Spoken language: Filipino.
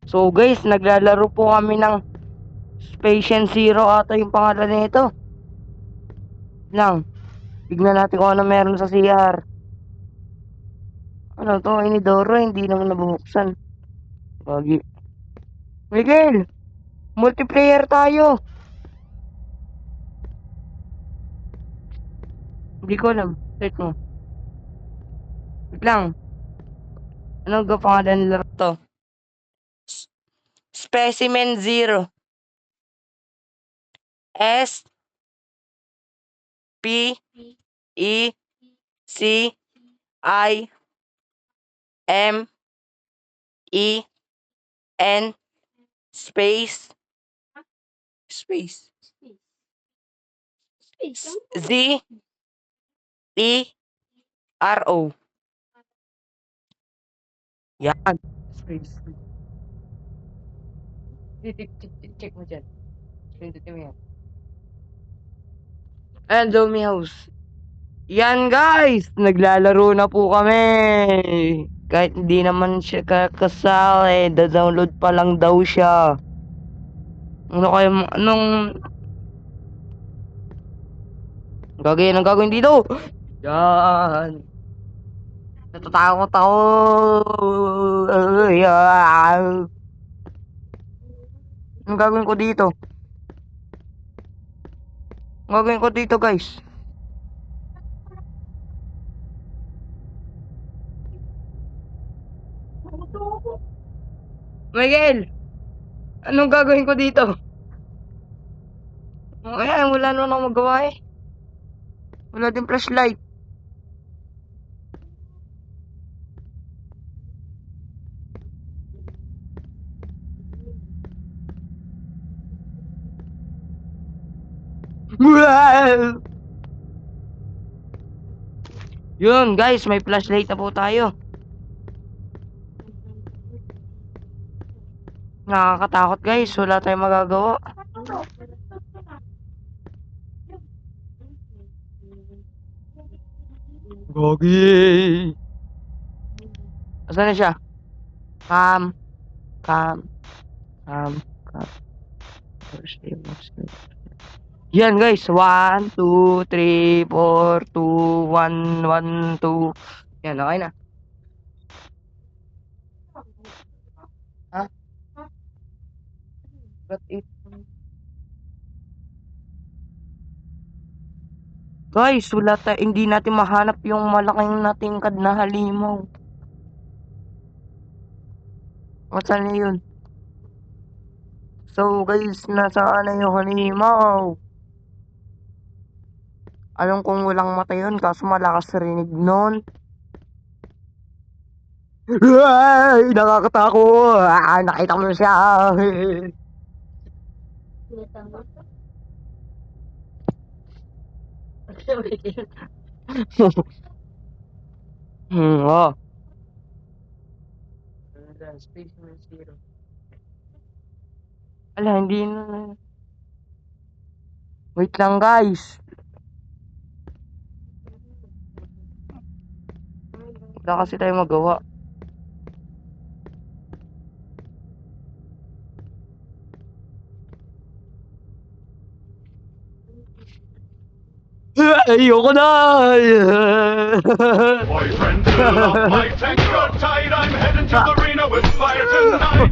So guys, naglalaro po kami ng Patient Zero ata yung pangalan nito. Lang, tignan natin kung ano meron sa CR. Ano to, Inidoro, hindi naman nabubuksan. Bagi. Miguel, multiplayer tayo. Hindi ko alam. Search mo. Wait lang. Ano ga pangalan nila to? Specimen Zero. S P E C I M E N space Z E R O. Yan. Space. Check mo dyan. Pindutin mo yan. Ayan, Zombie House. Yan guys, naglalaro na po kami. Kahit hindi naman siya kakasali, da-download pa lang daw siya. Ano kayo, anong ang gagawin dito? Yan. Natatakot ako. Yan. Anong gagawin ko dito? Anong gagawin ko dito guys? Miguel! Anong gagawin ko dito? Ayan, wala naman ako magawa eh. Wala din flashlight. Yun guys, may flashlight na po tayo. Nakakatakot guys, wala tayong magagawa. Gogi. Asan na siya? Cam. Yan guys, 1, 2, 3, 4, 2, 1, 1, 2. Yan, okay na. Ha? But it... Guys, hindi natin mahanap yung malaking natingkad na halimaw. Saan na yun? So guys, nasaan na yung halimaw? Alam kong walang mata yun, kaso malakas rinig nun. Ay, nakakatakot! Nakita mo siya! Oh. Ala, hindi na. Wait lang guys. Wala kasi tayo magawa. Ayoko na! Boyfriend, fill up my tank, you're tight. I'm heading to the arena with fire tonight.